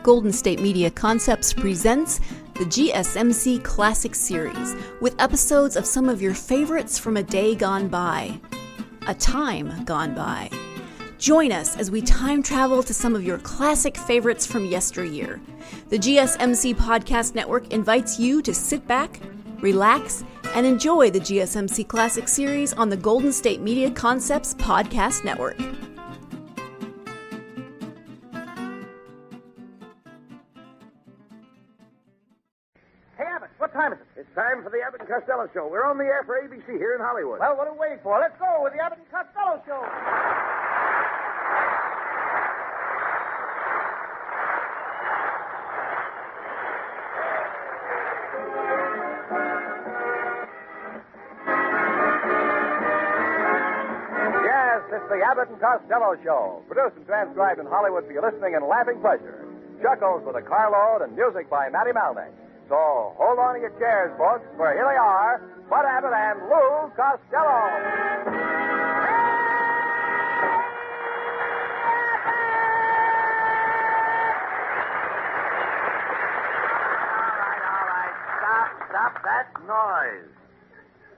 Golden State Media Concepts presents the GSMC Classics series with episodes of some of your favorites from a day gone by, a time gone by. Join us as we time travel to some of your classic favorites from yesteryear. The GSMC Podcast Network invites you to sit back, relax, and enjoy the GSMC Classics series on the Golden State Media Concepts Podcast Network. Hey, Abbott, what time is it? It's time for the Abbott and Costello Show. We're on the air for ABC here in Hollywood. Well, what are we waiting for? Let's go with the Abbott and Costello Show. Yes, it's the Abbott and Costello Show. Produced and transcribed in Hollywood for your listening and laughing pleasure. Chuckles with a carload and music by Matty Malnick. So hold on to your chairs, folks, for here they are, Bud Abbott and Lou Costello. All right. Stop that noise.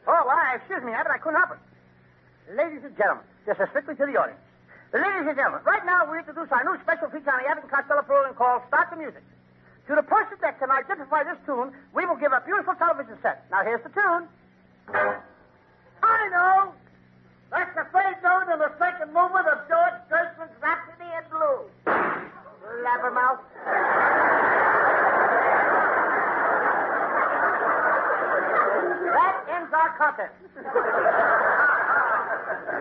Oh, excuse me, Abbott, I couldn't help it. Ladies and gentlemen, this is strictly to the audience. Ladies and gentlemen, right now we introduce our new special feature on the Abbott and Costello program called Start the Music. To the person that can identify this tune, we will give a beautiful television set. Now, here's the tune. I know. That's the third note in the second movement of George Gershwin's Rhapsody in Blue. Blabbermouth. That ends our contest.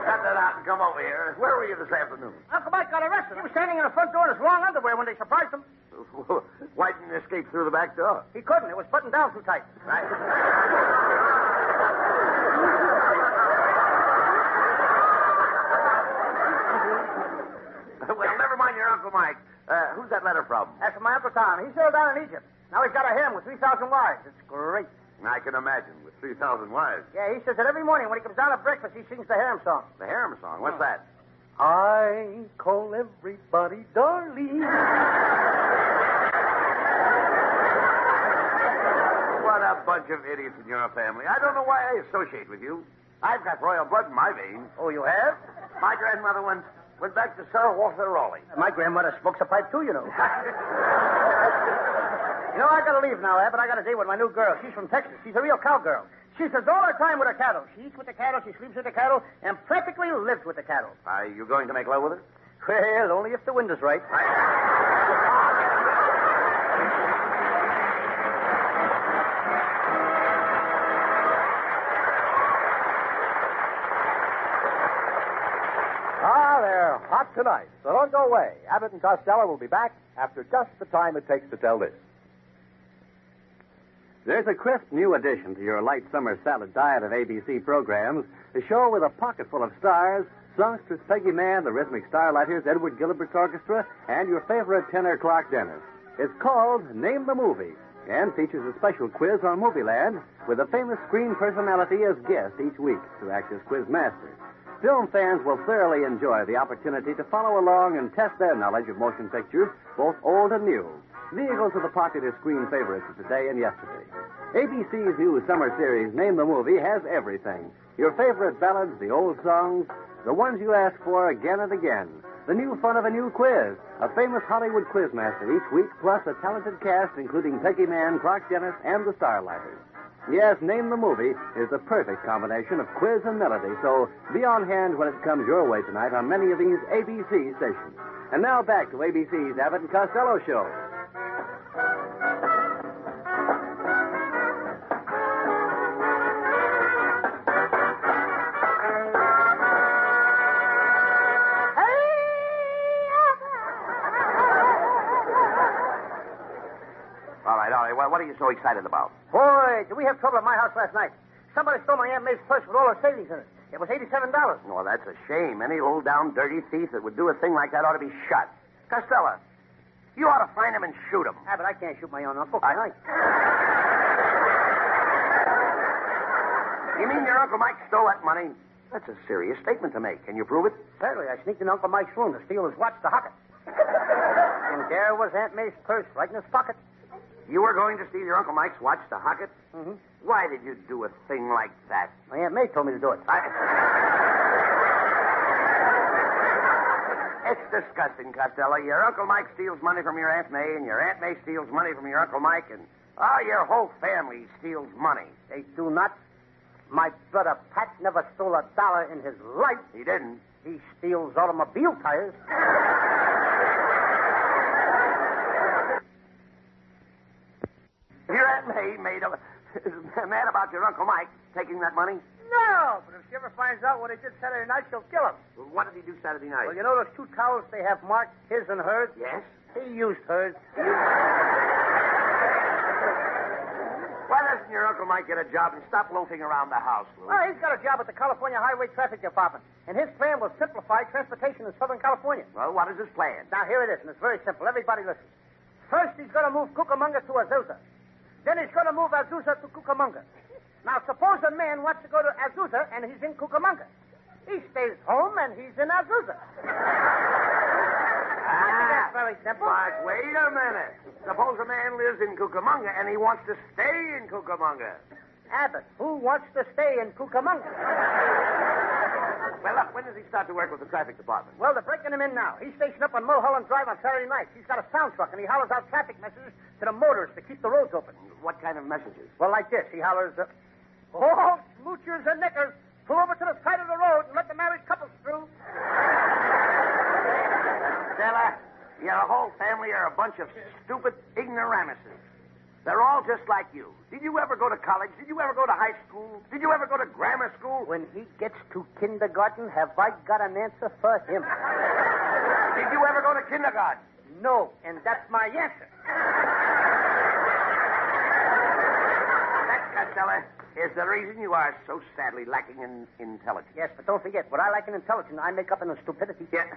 Cut that out and come over here. Where were you this afternoon? Uncle Mike got arrested. He was standing in the front door in his long underwear when they surprised him. Why didn't you escape through the back door? He couldn't. It was buttoned down too tight. Right. Well, never mind your Uncle Mike. Who's that letter from? That's from my Uncle Tom. He's still down in Egypt. Now he's got a harem with 3,000 wives. It's great. I can imagine, with 3,000 wives. Yeah, he says that every morning when he comes down to breakfast, he sings the harem song. The harem song? What's that? I call everybody darling. What a bunch of idiots in your family. I don't know why I associate with you. I've got royal blood in my veins. Oh, you have? My grandmother went back to Sir Walter Raleigh. My grandmother smokes a pipe, too, you know. You know, I gotta leave now, Abbott. I got a date with my new girl. She's from Texas. She's a real cowgirl. She spends all her time with her cattle. She eats with the cattle, she sleeps with the cattle, and practically lives with the cattle. Are you going to make love with her? Well, only if the wind is right. They're hot tonight, so don't go away. Abbott and Costello will be back after just the time it takes to tell this. There's a crisp new addition to your light summer salad diet of ABC programs, a show with a pocket full of stars, songstress Peggy Mann, the Rhythmic Starlighters, Edward Gilbert's Orchestra, and your favorite tenor Clark Dennis. It's called Name the Movie and features a special quiz on Movieland with a famous screen personality as guest each week to act as quiz master. Film fans will thoroughly enjoy the opportunity to follow along and test their knowledge of motion pictures, both old and new. Vehicles of the popular screen favorites of today and yesterday. ABC's new summer series, Name the Movie, has everything. Your favorite ballads, the old songs, the ones you ask for again and again. The new fun of a new quiz, a famous Hollywood quizmaster each week, plus a talented cast including Peggy Mann, Clark Dennis, and the Starlighters. Yes, Name the Movie is the perfect combination of quiz and melody, so be on hand when it comes your way tonight on many of these ABC stations. And now back to ABC's Abbott and Costello Show. All right. What are you so excited about? Boy, did we have trouble at my house last night. Somebody stole my Aunt May's purse with all her savings in it. It was $87. Oh, that's a shame. Any low-down, dirty thief that would do a thing like that ought to be shot. Costello, you ought to find him and shoot him. But I can't shoot my own uncle, can I? You mean your Uncle Mike stole that money? That's a serious statement to make. Can you prove it? Certainly. I sneaked in Uncle Mike's room to steal his watch to hock it. And there was Aunt May's purse right in his pocket. You were going to steal your Uncle Mike's watch to hock it? Mm-hmm. Why did you do a thing like that? My Aunt May told me to do it. It's disgusting, Costello. Your Uncle Mike steals money from your Aunt May, and your Aunt May steals money from your Uncle Mike, and your whole family steals money. They do not. My brother Pat never stole $1 in his life. He didn't. He steals automobile tires. Your Aunt May is mad about your Uncle Mike taking that money? No, but if she ever finds out what he did Saturday night, she'll kill him. Well, what did he do Saturday night? Well, you know those two towels they have marked, his and hers? Yes. He used hers. Why doesn't your Uncle Mike get a job and stop loafing around the house, Lou? Well, he's got a job at the California Highway Traffic Department, and his plan will simplify transportation in Southern California. Well, what is his plan? Now, here it is, and it's very simple. Everybody listen. First, he's going to move Cucamonga to Azusa. Then he's going to move Azusa to Cucamonga. Now, suppose a man wants to go to Azusa, and he's in Cucamonga. He stays home, and he's in Azusa. That's very simple. But wait a minute. Suppose a man lives in Cucamonga, and he wants to stay in Cucamonga. Abbott, who wants to stay in Cucamonga? Well, look, when does he start to work with the traffic department? Well, they're breaking him in now. He's stationed up on Mulholland Drive on Saturday night. He's got a sound truck, and he hollers out traffic messages to the motorists to keep the roads open. What kind of messages? Well, like this. He hollers, oh, smoochers and knickers, pull over to the side of the road and let the married couples through. Stella, your whole family are a bunch of stupid ignoramuses. They're all just like you. Did you ever go to college? Did you ever go to high school? Did you ever go to grammar school? When he gets to kindergarten, have I got an answer for him? Did you ever go to kindergarten? No, and that's my answer. That, Costello, is the reason you are so sadly lacking in intelligence. Yes, but don't forget, what I like in intelligence, I make up in stupidity. Yeah.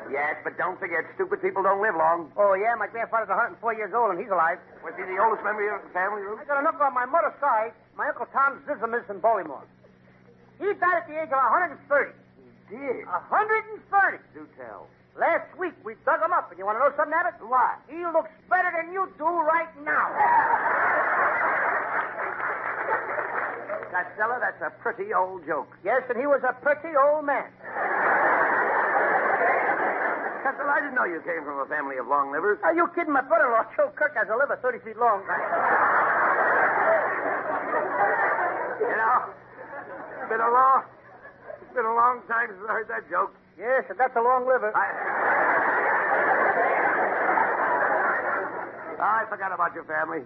Yes, but don't forget, stupid people don't live long. Oh, yeah? My grandfather's 104 years old, and he's alive. Was he the oldest member of the family, Ruth? I got an uncle on my mother's side. My Uncle Tom Zizzimus in Baltimore. He died at the age of 130. He did? 130. Do tell. Last week, we dug him up, and you want to know something, Abbott? What? He looks better than you do right now. Costello, that's a pretty old joke. Yes, and he was a pretty old man. Costello, I didn't know you came from a family of long livers. Are you kidding? My brother-in-law, Joe Kirk, has a liver 30 feet long. You know, it's been a long time since I heard that joke. Yes, and that's a long liver. I forgot about your family.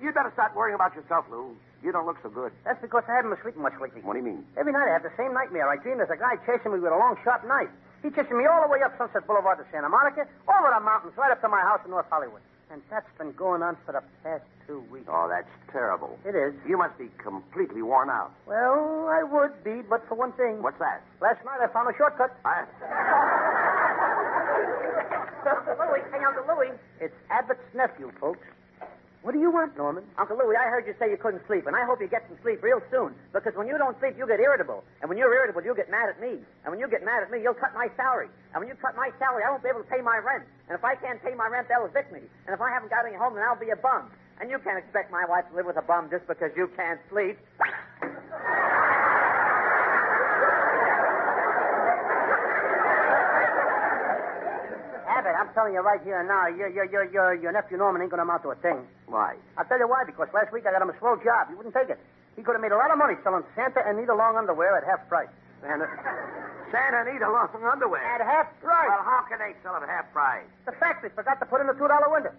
You'd better start worrying about yourself, Lou. You don't look so good. That's because I haven't been sleeping much lately. What do you mean? Every night I have the same nightmare. I dream there's a guy chasing me with a long, sharp knife. He's chasing me all the way up Sunset Boulevard to Santa Monica, over the mountains, right up to my house in North Hollywood. And that's been going on for the past 2 weeks. Oh, that's terrible. It is. You must be completely worn out. Well, I would be, but for one thing. What's that? Last night I found a shortcut. Louie, hey, Uncle Louie. It's Abbott's nephew, folks. What do you want, Norman? Uncle Louie, I heard you say you couldn't sleep, and I hope you get some sleep real soon. Because when you don't sleep, you get irritable. And when you're irritable, you get mad at me. And when you get mad at me, you'll cut my salary. And when you cut my salary, I won't be able to pay my rent. And if I can't pay my rent, they'll evict me. And if I haven't got any home, then I'll be a bum. And you can't expect my wife to live with a bum just because you can't sleep. Abbott, I'm telling you right here and now, your nephew Norman ain't going to amount to a thing. Why? I'll tell you why, because last week I got him a swell job. He wouldn't take it. He could have made a lot of money selling Santa and Nita long underwear at half price. Santa and Nita long underwear? At half price. Well, how can they sell it at half price? The factory forgot to put in a $2 window.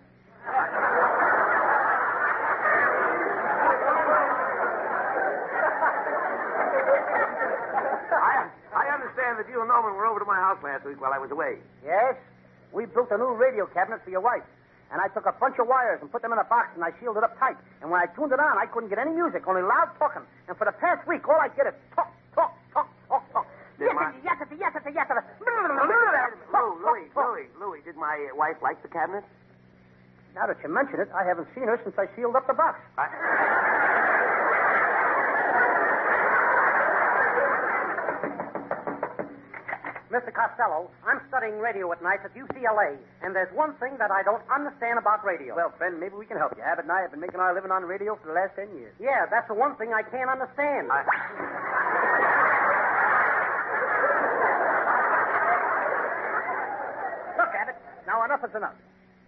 I understand that you and Norman were over to my house last week while I was away. Yes? We built a new radio cabinet for your wife. And I took a bunch of wires and put them in a box, and I sealed it up tight. And when I tuned it on, I couldn't get any music, only loud talking. And for the past week, all I get is talk. Louis, did my wife like the cabinet? Now that you mention it, I haven't seen her since I sealed up the box. Mr. Costello, I'm studying radio at night at UCLA, and there's one thing that I don't understand about radio. Well, friend, maybe we can help you. Abbott and I have been making our living on radio for the last 10 years. Yeah, that's the one thing I can't understand. Look, Abbott, now enough is enough.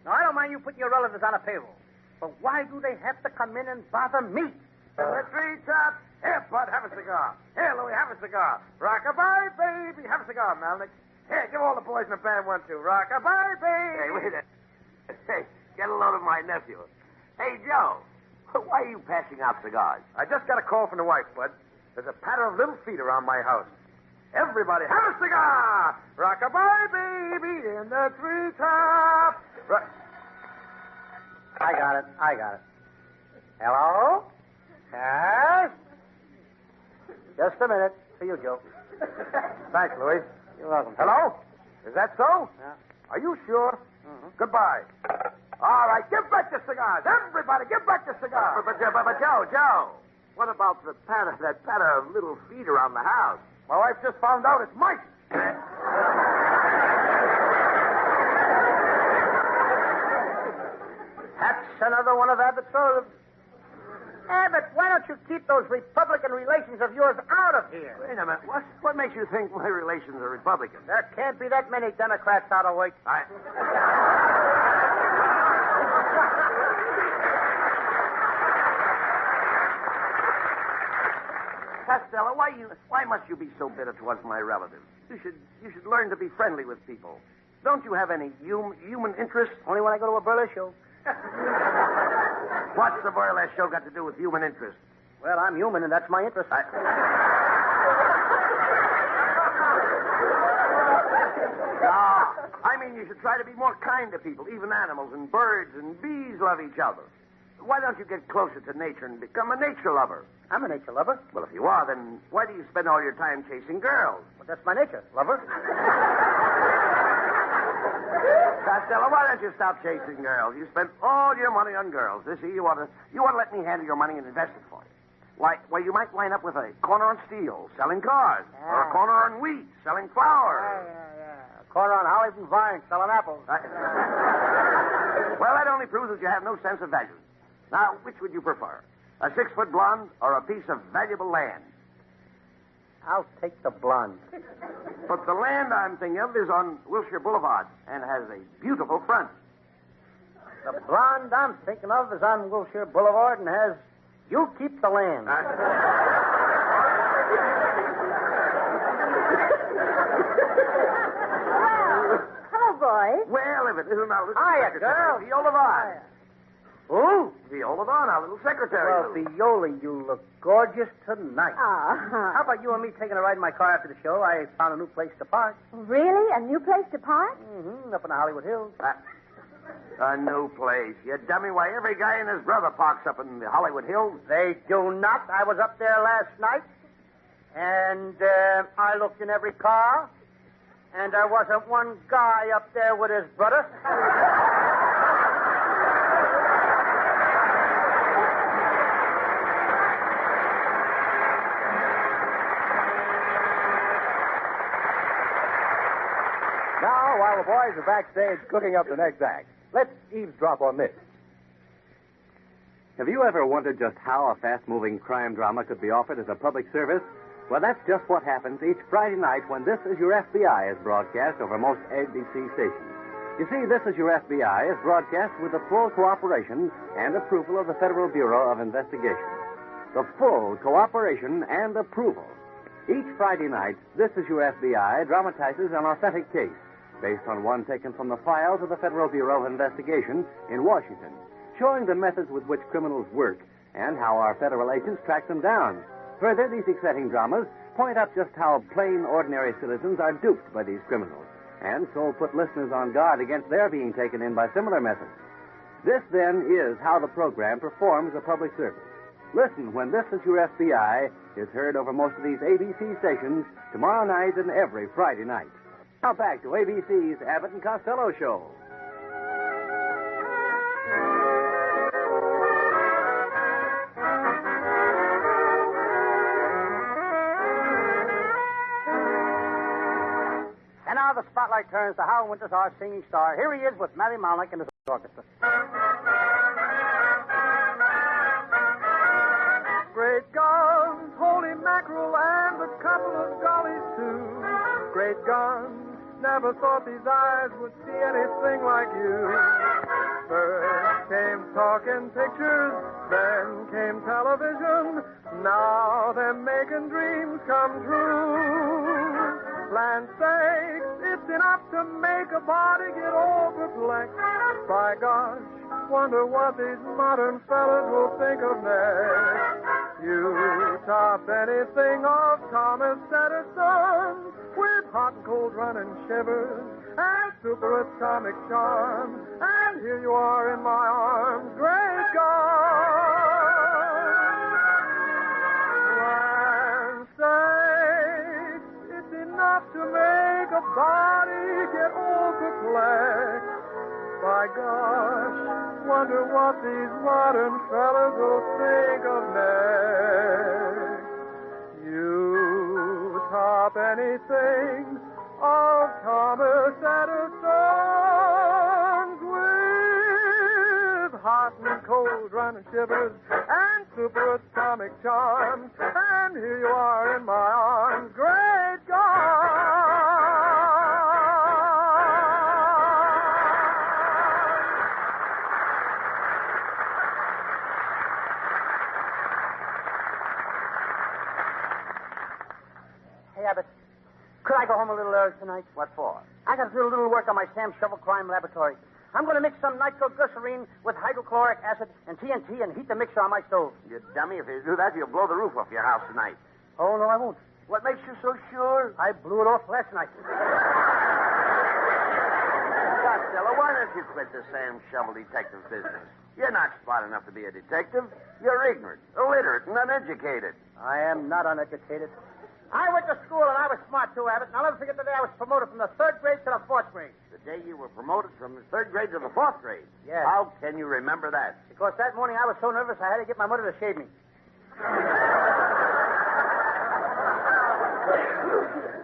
Now, I don't mind you putting your relatives on a payroll, but why do they have to come in and bother me? The treetops. Here, Bud, have a cigar. Here, Louie, have a cigar. Rock-a-bye, baby. Have a cigar, Malnick. Here, give all the boys in the band one, too. Rock-a-bye, baby. Hey, wait a minute. Hey, get a load of my nephew. Hey, Joe, why are you passing out cigars? I just got a call from the wife, Bud. There's a patter of little feet around my house. Everybody, have a cigar! Rock-a-bye, baby, in the treetop. I got it. Hello? Yes? Just a minute. For you, Joe. Thanks, Louis. You're welcome. Hello? Is that so? Yeah. Are you sure? Mm-hmm. Goodbye. All right, give back the cigars. Everybody, give back the cigars. But Joe, what about that patter of little feet around the house? My wife just found out it's mice. That's another one of Abbott's relatives. Abbott, why don't you keep those Republican relations of yours out of here? Wait a minute. What makes you think my relations are Republican? There can't be that many Democrats out of work. Costello, why must you be so bitter towards my relatives? You should learn to be friendly with people. Don't you have any human interest? Only when I go to a burlesque show. What's the burlesque show got to do with human interest? Well, I'm human, and that's my interest. I mean, you should try to be more kind to people. Even animals and birds and bees love each other. Why don't you get closer to nature and become a nature lover? I'm a nature lover. Well, if you are, then why do you spend all your time chasing girls? Well, that's my nature, lover. Costello, why don't you stop chasing girls? You spend all your money on girls. See, you want to let me handle your money and invest it for you. Why, you might wind up with a corner on steel, selling cars, or a corner on wheat, selling flour. Yeah. A corner on Hollywood and Vine, selling apples. Well, that only proves that you have no sense of value. Now, which would you prefer? A 6-foot blonde or a piece of valuable land? I'll take the blonde. But the land I'm thinking of is on Wilshire Boulevard and has a beautiful front. The blonde I'm thinking of is on Wilshire Boulevard and has... You keep the land. Well, hello, boys. Well, if it isn't our little Hiya, secretary, girl. Viola Vaughn. Who? Viola Vaughn, our little secretary. Well, Viola, you look gorgeous tonight. Ah. How about you and me taking a ride in my car after the show? I found a new place to park. Really? A new place to park? Mm-hmm, up in the Hollywood Hills. A new place. You dummy. Why, every guy and his brother parks up in the Hollywood Hills. They do not. I was up there last night, and I looked in every car, and there wasn't one guy up there with his brother. Now, while the boys are backstage cooking up the next act, let's eavesdrop on this. Have you ever wondered just how a fast-moving crime drama could be offered as a public service? Well, that's just what happens each Friday night when This Is Your FBI is broadcast over most ABC stations. You see, This Is Your FBI is broadcast with the full cooperation and approval of the Federal Bureau of Investigation. The full cooperation and approval. Each Friday night, This Is Your FBI dramatizes an authentic case based on one taken from the files of the Federal Bureau of Investigation in Washington, showing the methods with which criminals work and how our federal agents track them down. Further, these exciting dramas point out just how plain, ordinary citizens are duped by these criminals, and so put listeners on guard against their being taken in by similar methods. This, then, is how the program performs a public service. Listen when This Is Your FBI is heard over most of these ABC stations tomorrow night and every Friday night. Now back to ABC's Abbott and Costello Show. And now the spotlight turns to Howard Winters, our singing star. Here he is with Matty Malnick and his orchestra. Great guns, holy mackerel, and a couple of dollies, too. Great guns, never thought these eyes would see anything like you. First came talking pictures, then came television. Now they're making dreams come true. Land sakes, it's enough to make a body get all perplexed. By gosh, wonder what these modern fellas will think of next. You top anything of Thomas Edison with hot and cold running shivers and superatomic charm. And here you are in my arms, great God. Land sakes, it's enough to make a body get all perplexed. By gosh, wonder what these modern fellas will think of next. You top anything of Thomas Edison's with hot and cold running shivers and superatomic charm. And here you are in my arms, great God. Abbott, could I go home a little early tonight? What for? I got to do a little work on my Sam Shovel Crime Laboratory. I'm going to mix some nitroglycerine with hydrochloric acid and TNT and heat the mixture on my stove. You dummy. If you do that, you'll blow the roof off your house tonight. Oh, no, I won't. What makes you so sure? I blew it off last night. Costello, why don't you quit the Sam Shovel detective business? You're not smart enough to be a detective. You're ignorant, illiterate, and uneducated. I am not uneducated. I went to school and I was smart too, Abbott. And I'll never forget the day I was promoted from the 3rd grade to the 4th grade. The day you were promoted from the 3rd grade to the 4th grade? Yeah. How can you remember that? Because that morning I was so nervous I had to get my mother to shave me.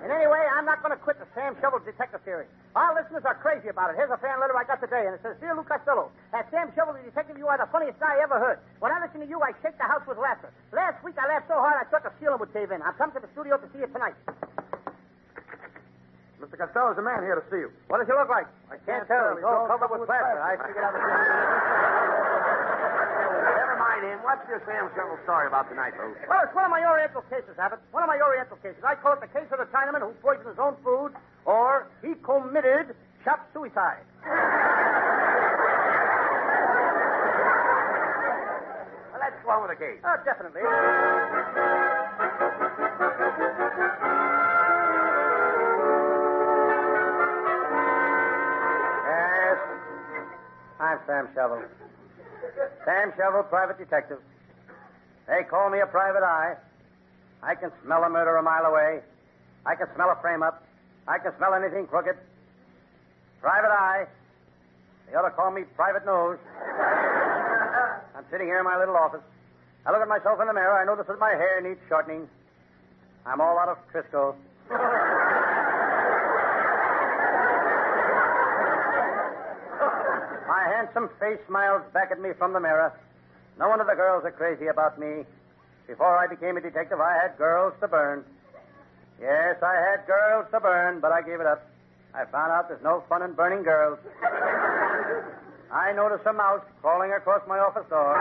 And anyway, I'm not going to quit the Sam Shovel detective theory. Our listeners are crazy about it. Here's a fan letter I got today, and it says, Dear Lou Costello, as Sam Shovel the detective, you are the funniest guy I ever heard. When I listen to you, I shake the house with laughter. Last week I laughed so hard I thought the ceiling would cave in. I've come to the studio to see you tonight. Mr. Costello's a man here to see you. What does he look like? I can't tell. He's all covered with plaster. I figured out Never mind him. What's your Sam Shovel story about tonight, Lou? Well, it's one of my Oriental cases, Abbott. One of my Oriental cases. I call it the case of the Chinaman who poisoned his own food, or he committed shop suicide. Well, let's go on with the case. Oh, definitely. Yes, I'm Sam Shovel. Sam Shovel, private detective. They call me a private eye. I can smell a murder a mile away. I can smell a frame-up. I can smell anything crooked. Private eye. They ought to call me private nose. I'm sitting here in my little office. I look at myself in the mirror. I notice that my hair needs shortening. I'm all out of Crisco. My handsome face smiles back at me from the mirror. No one of the girls are crazy about me. Before I became a detective, I had girls to burn. Yes, I had girls to burn, but I gave it up. I found out there's no fun in burning girls. I noticed a mouse crawling across my office door.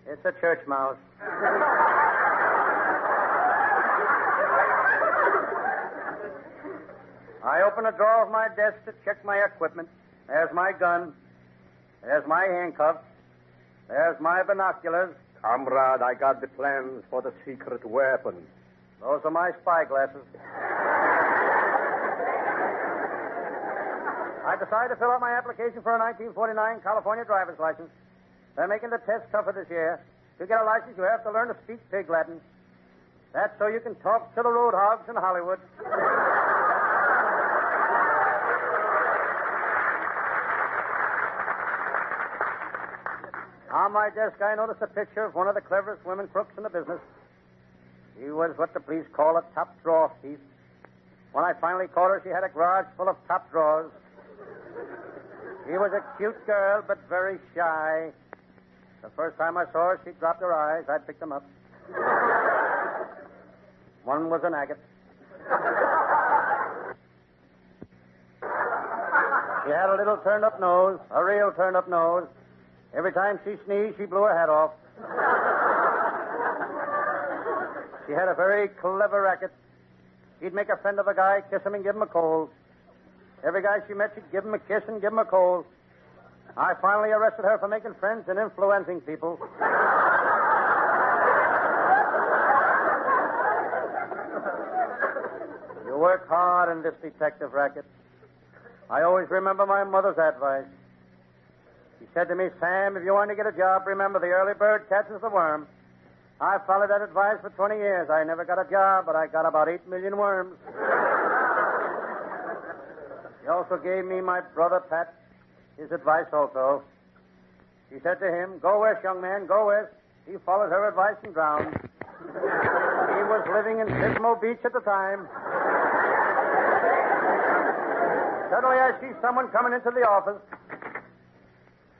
It's a church mouse. I open a drawer of my desk to check my equipment. There's my gun. There's my handcuffs. There's my binoculars. Comrade, I got the plans for the secret weapon. Those are my spy glasses. I decided to fill out my application for a 1949 California driver's license. They're making the test tougher this year. To get a license, you have to learn to speak pig Latin. That's so you can talk to the road hogs in Hollywood. On my desk, I noticed a picture of one of the cleverest women crooks in the business. She was what the police call a top drawer thief. When I finally caught her, she had a garage full of top drawers. She was a cute girl, but very shy. The first time I saw her, she dropped her eyes. I picked them up. One was an agate. She had a little turned-up nose, a real turned-up nose. Every time she sneezed, she blew her hat off. She had a very clever racket. She'd make a friend of a guy, kiss him, and give him a cold. Every guy she met, she'd give him a kiss and give him a cold. I finally arrested her for making friends and influencing people. You work hard in this detective racket. I always remember my mother's advice. She said to me, Sam, if you want to get a job, remember the early bird catches the worm. I followed that advice for 20 years. I never got a job, but I got about 8 million worms. She also gave me my brother Pat his advice also. She said to him, go west, young man, go west. He followed her advice and drowned. He was living in Pismo Beach at the time. Suddenly I see someone coming into the office.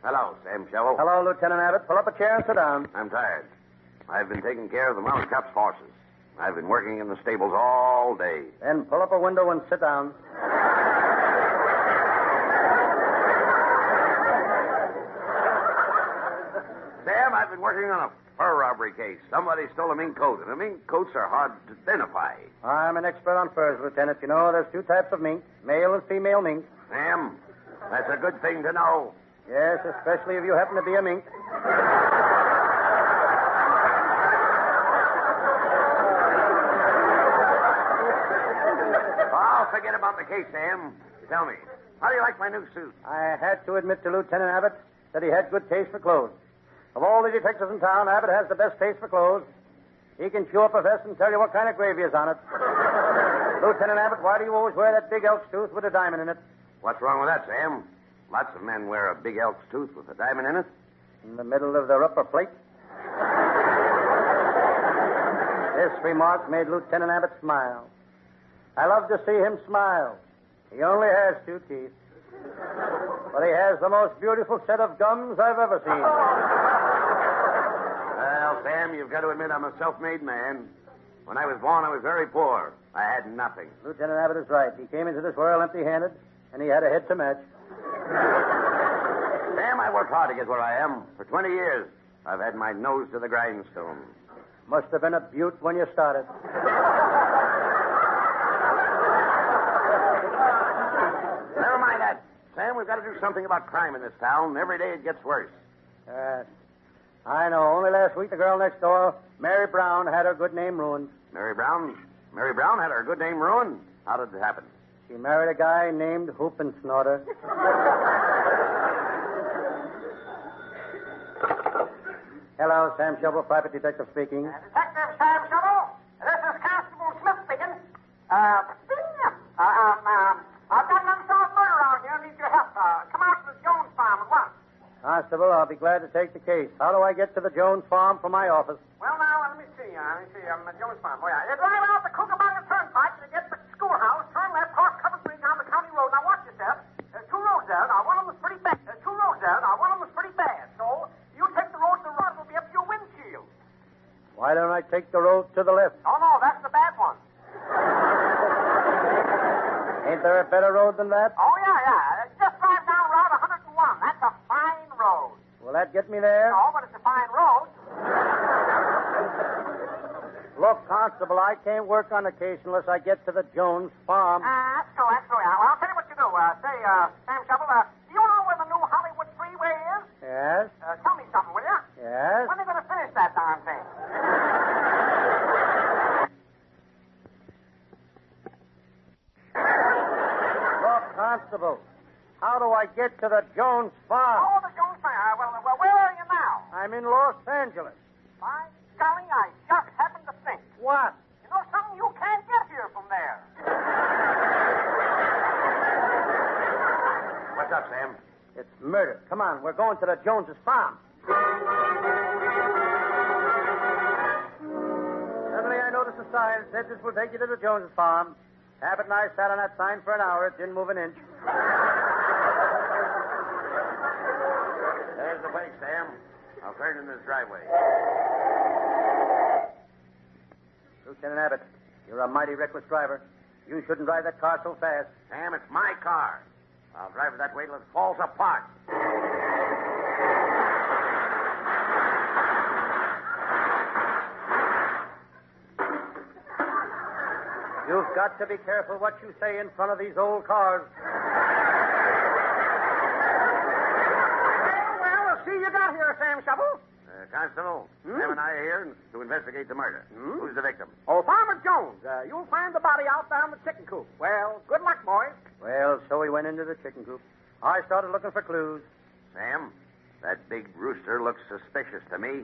Hello, Sam Shovel. Hello, Lieutenant Abbott. Pull up a chair and sit down. I'm tired. I've been taking care of the mounted cops' horses. I've been working in the stables all day. Then pull up a window and sit down. Sam, I've been working on a fur robbery case. Somebody stole a mink coat, and the mink coats are hard to identify. I'm an expert on furs, Lieutenant. You know, there's 2 types of mink, male and female mink. Sam, that's a good thing to know. Yes, especially if you happen to be a mink. Oh, forget about the case, Sam. Tell me, how do you like my new suit? I had to admit to Lieutenant Abbott that he had good taste for clothes. Of all the detectives in town, Abbott has the best taste for clothes. He can chew up a vest and tell you what kind of gravy is on it. Lieutenant Abbott, why do you always wear that big elk's tooth with a diamond in it? What's wrong with that, Sam? Lots of men wear a big elk's tooth with a diamond in it. In the middle of their upper plate? This remark made Lieutenant Abbott smile. I love to see him smile. He only has 2 teeth. But he has the most beautiful set of gums I've ever seen. Well, Sam, you've got to admit I'm a self-made man. When I was born, I was very poor. I had nothing. Lieutenant Abbott is right. He came into this world empty-handed, and he had a head to match. Sam, I worked hard to get where I am. For 20 years, I've had my nose to the grindstone. Must have been a beaut when you started. Never mind that. Sam, we've got to do something about crime in this town. Every day it gets worse. I know. Only last week, the girl next door, Mary Brown, had her good name ruined. Mary Brown? Mary Brown had her good name ruined? How did it happen? She married a guy named Hoopensnorter. Hello, Sam Shovel, private detective speaking. Detective Sam Shovel, this is Constable Smith speaking. I've got an unsolved murder out here. I need your help. Come out to the Jones farm at once. Constable, I'll be glad to take the case. How do I get to the Jones farm from my office? Well, now, let me see. Jones farm. Oh, yeah. You drive out the Kookaburra Turnpike, you get to the schoolhouse, turn left, cross Covered Bridge on the county road. Now, watch yourself. There's 2 roads there. Now, one of them is pretty bad. So, you take the road to the right. It'll be up to your windshield. Why don't I take the road to the left? Oh, no, that's the bad one. Ain't there a better road than that? Oh, yeah. Just drive down Route 101. That's a fine road. Will that get me there? No, but it's a fine road. Look, Constable, I can't work on the case unless I get to the Jones farm. That's true. Yeah. Well, I'll tell you what you do. Sam Shovel, do you know where the new Hollywood Freeway is? Yes? Tell me something, will you? Yes? When are they going to finish that darn thing? Look, Constable, how do I get to the Jones farm? Oh, the Jones farm. Well, where are you now? I'm in Los Angeles. By golly, I just happened to think. What? You know something? You can't get here from there. What's up, Sam? It's murder. Come on, we're going to the Joneses' farm. Suddenly I noticed us a sign that said this will take you to the Joneses farm. Abbott and I sat on that sign for an hour. It didn't move an inch. There's the bike, Sam. I'll turn in this driveway. Lieutenant Abbott, you're a mighty reckless driver. You shouldn't drive that car so fast. Sam, it's my car. I'll drive it that way till it falls apart. You've got to be careful what you say in front of these old cars. Well, see you got here, Sam Shovel. Constable, Sam and I are here to investigate the murder. Who's the victim? Oh, Farmer Jones. You'll find the body out down the chicken coop. Well, good luck, boys. Well, so we went into the chicken coop. I started looking for clues. Sam, that big rooster looks suspicious to me.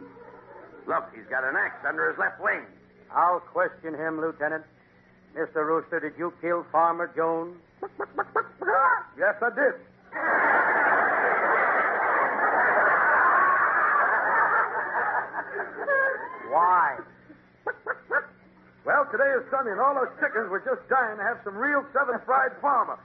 Look, he's got an axe under his left wing. I'll question him, Lieutenant. Mr. Rooster, did you kill Farmer Jones? Yes, I did. Why? Well, today is Sunday, and all those chickens were just dying to have some real Southern fried farmer.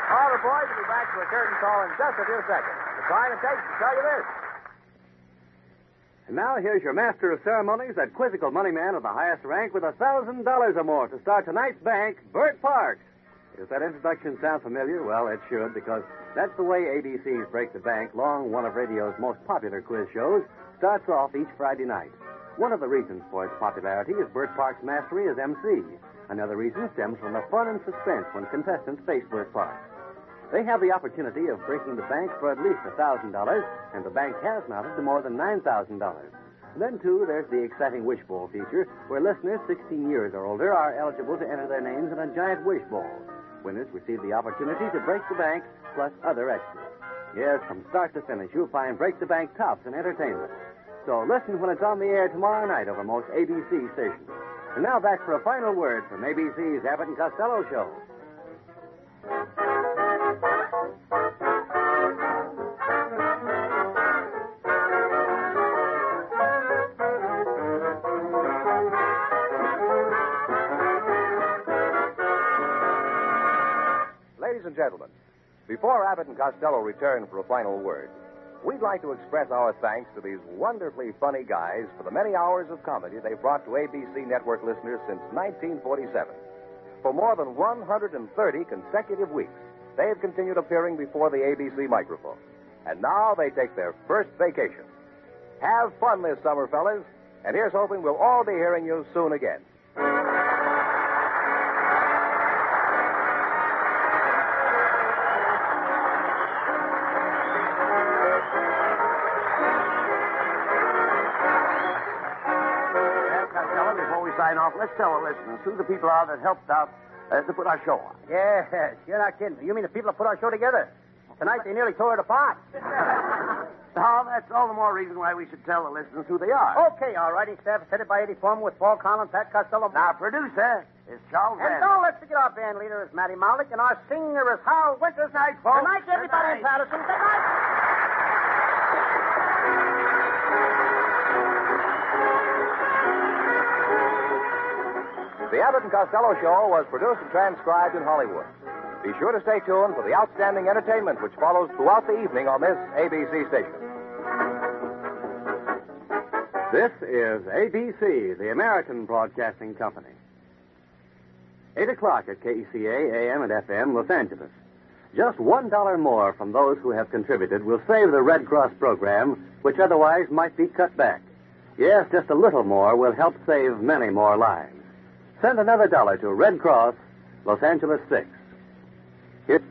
All the boys will be back to a curtain call in just a few seconds. The time it takes to tell you this. And now here's your master of ceremonies, that quizzical money man of the highest rank with $1,000 or more to start tonight's bank, Bert Parks. Does that introduction sound familiar? Well, it should, because that's the way ABC's Break the Bank, long one of radio's most popular quiz shows, starts off each Friday night. One of the reasons for its popularity is Bert Parks' mastery as MC. Another reason stems from the fun and suspense when contestants face Bert Parks. They have the opportunity of breaking the bank for at least $1,000, and the bank has mounted to more than $9,000. Then, too, there's the exciting wishbowl feature, where listeners 16 years or older are eligible to enter their names in a giant wishbowl. Winners receive the opportunity to break the bank, plus other extras. Yes, from start to finish, you'll find Break the Bank tops in entertainment. So listen when it's on the air tomorrow night over most ABC stations. And now back for a final word from ABC's Abbott and Costello show. Ladies and gentlemen, before Abbott and Costello return for a final word, we'd like to express our thanks to these wonderfully funny guys for the many hours of comedy they've brought to ABC Network listeners since 1947. For more than 130 consecutive weeks, they've continued appearing before the ABC microphone. And now they take their first vacation. Have fun this summer, fellas, and here's hoping we'll all be hearing you soon again. Sign off. Let's tell the listeners who the people are that helped out to put our show on. Yes, you're not kidding. You mean the people that put our show together? Tonight they nearly tore it apart. Oh, that's all the more reason why we should tell the listeners who they are. Okay, our writing staff is headed by Eddie Foreman with Paul Collins, Pat Costello. Our producer is Charles And Van. don't let's forget our band leader is Matty Malik, and our singer is Harold Winters. Night, folks. Good night, everybody in Patterson. Good night. The Abbott and Costello Show was produced and transcribed in Hollywood. Be sure to stay tuned for the outstanding entertainment which follows throughout the evening on this ABC station. This is ABC, the American Broadcasting Company. 8 o'clock at KECA, AM and FM, Los Angeles. Just $1 more from those who have contributed will save the Red Cross program, which otherwise might be cut back. Yes, just a little more will help save many more lives. Send another $1 to Red Cross, Los Angeles 6. Here.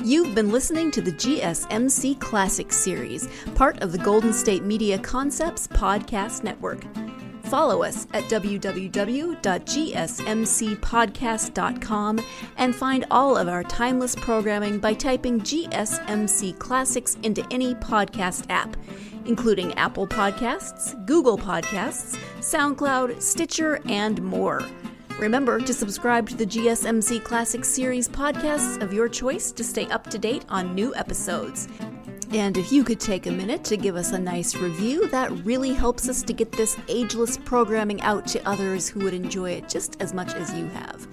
You've been listening to the GSMC Classics series, part of the Golden State Media Concepts Podcast Network. Follow us at www.gsmcpodcast.com and find all of our timeless programming by typing GSMC Classics into any podcast app. including Apple Podcasts, Google Podcasts, SoundCloud, Stitcher, and more. Remember to subscribe to the GSMC Classics series podcasts of your choice to stay up to date on new episodes. And if you could take a minute to give us a nice review, that really helps us to get this ageless programming out to others who would enjoy it just as much as you have.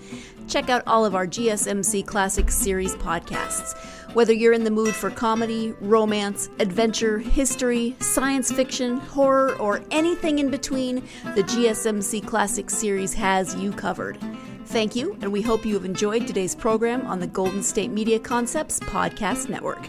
Check out all of our GSMC Classics series podcasts. Whether you're in the mood for comedy, romance, adventure, history, science fiction, horror, or anything in between, the GSMC Classics series has you covered. Thank you, and we hope you have enjoyed today's program on the Golden State Media Concepts Podcast Network.